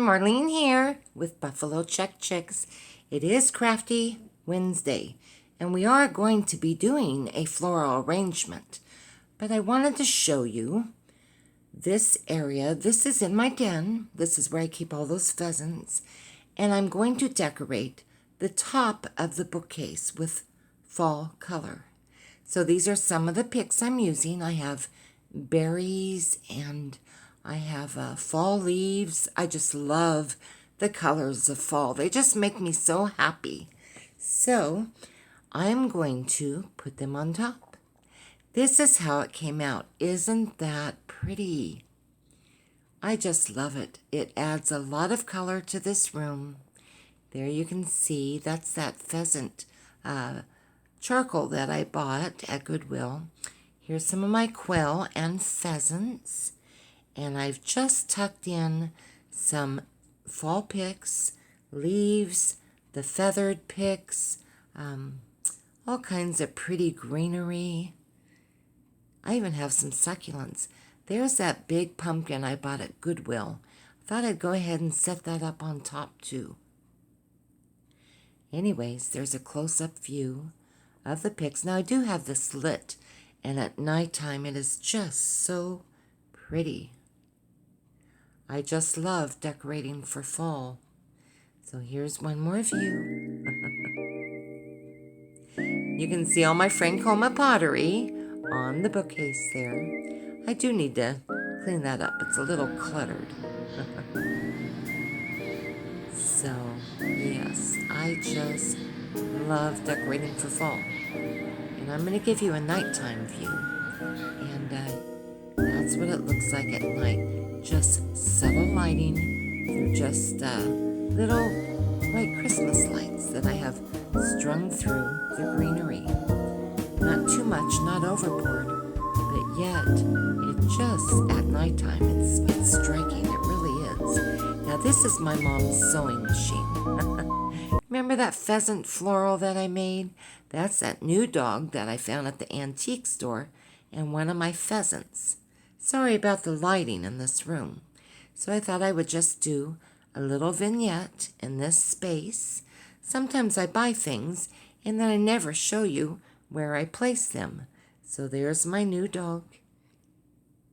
Marlene here with Buffalo Check Chicks. It is Crafty Wednesday, and we are going to be doing a floral arrangement. But I wanted to show you this area. This is in my den. This is where I keep all those pheasants. And I'm going to decorate the top of the bookcase with fall color. So these are some of the picks I'm using. I have berries and I have fall leaves. I just love the colors of fall. They just make me so happy. So I'm going to put them on top. This is how it came out. Isn't that pretty? I just love it. It adds a lot of color to this room. There you can see that's that pheasant charcoal that I bought at Goodwill. Here's some of my quail and pheasants. And I've just tucked in some fall picks, leaves, the feathered picks, all kinds of pretty greenery. I even have some succulents. There's that big pumpkin I bought at Goodwill. Thought I'd go ahead and set that up on top too. Anyways, there's a close-up view of the picks. Now I do have this lit, and at nighttime it is just so pretty. I just love decorating for fall. So here's one more view. You can see all my Francoma pottery on the bookcase there. I do need to clean that up. It's a little cluttered. So, yes, I just love decorating for fall. And I'm going to give you a nighttime view. And that's what it looks like at night. Just subtle lighting. They're just little white Christmas lights that I have strung through the greenery. Not too much, not overboard, but yet it just at nighttime it's striking. It really is. Now this is my mom's sewing machine. Remember that pheasant floral that I made? That's that new dog that I found at the antique store and one of my pheasants. Sorry about the lighting in this room. So I thought I would just do a little vignette in this space. Sometimes I buy things and then I never show you where I place them. So there's my new dog.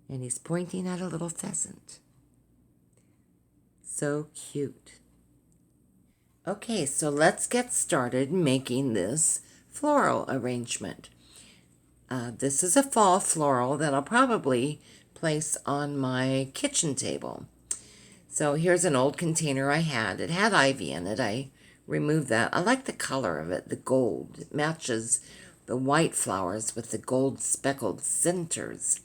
And he's pointing at a little pheasant. So cute. Okay, so let's get started making this floral arrangement. This is a fall floral that I'll probably place on my kitchen table. So here's an old container I had. It had ivy in it. I removed that. I like the color of it, the gold. It matches the white flowers with the gold speckled centers.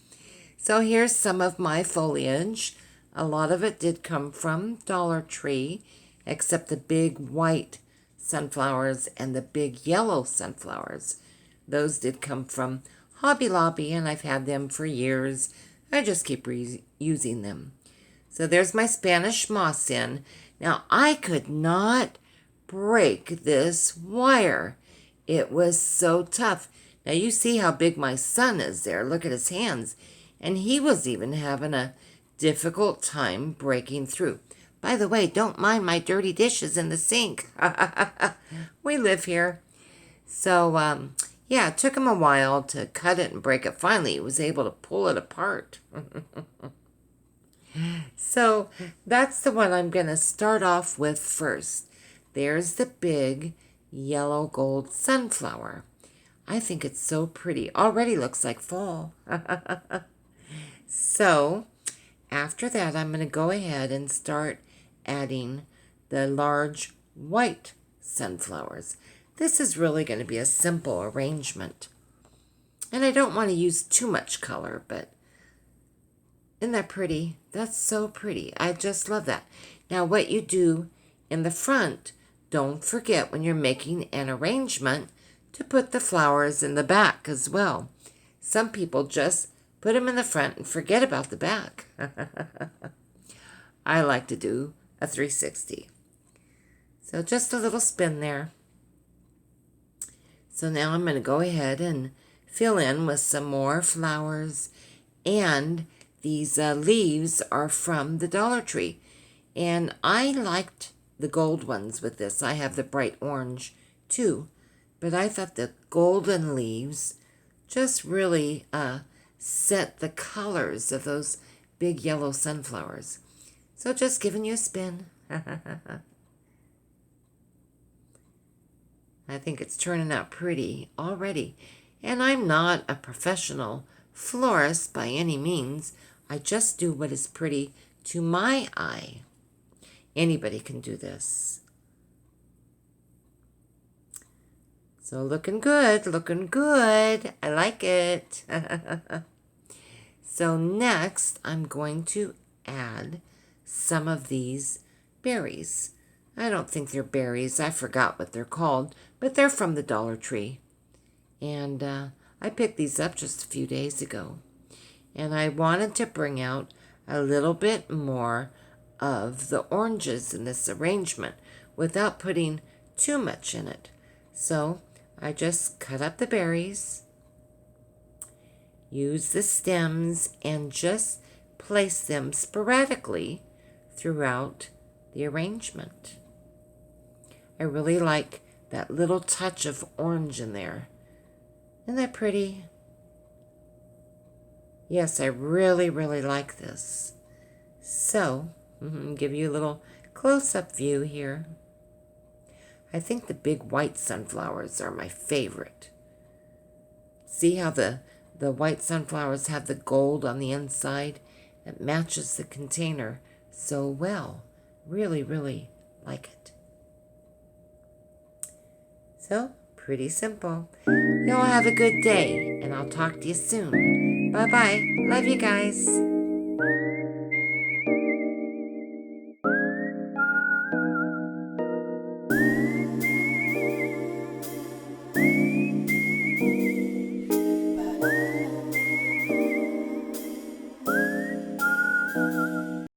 So here's some of my foliage. A lot of it did come from Dollar Tree, except the big white sunflowers and the big yellow sunflowers. Those did come from Hobby Lobby, and I've had them for years. I just keep reusing them. So there's my Spanish moss in. Now, I could not break this wire. It was so tough. Now, you see how big my son is there. Look at his hands. And he was even having a difficult time breaking through. By the way, don't mind my dirty dishes in the sink. We live here. So, yeah, it took him a while to cut it and break it. Finally, he was able to pull it apart. So that's the one I'm going to start off with first. There's the big yellow gold sunflower. I think it's so pretty. Already looks like fall. So after that, I'm going to go ahead and start adding the large white sunflowers. This is really going to be a simple arrangement. And I don't want to use too much color, but isn't that pretty? That's so pretty. I just love that. Now what you do in the front, don't forget when you're making an arrangement to put the flowers in the back as well. Some people just put them in the front and forget about the back. I like to do a 360. So just a little spin there. So now I'm going to go ahead and fill in with some more flowers, and these leaves are from the Dollar Tree. And I liked the gold ones with this. I have the bright orange too, but I thought the golden leaves just really set the colors of those big yellow sunflowers. So just giving you a spin. I think it's turning out pretty already. And I'm not a professional florist by any means. I just do what is pretty to my eye. Anybody can do this. So looking good, looking good. I like it. So next, I'm going to add some of these berries. I don't think they're berries. I forgot what they're called, but they're from the Dollar Tree. And I picked these up just a few days ago. And I wanted to bring out a little bit more of the oranges in this arrangement without putting too much in it. So I just cut up the berries, use the stems, and just place them sporadically throughout the arrangement. I really like that little touch of orange in there. Isn't that pretty? Yes, I really, really like this. So, give you a little close-up view here. I think the big white sunflowers are my favorite. See how the white sunflowers have the gold on the inside? It matches the container so well. Really, really like it. So, pretty simple. Y'all have a good day, and I'll talk to you soon. Bye-bye. Love you guys.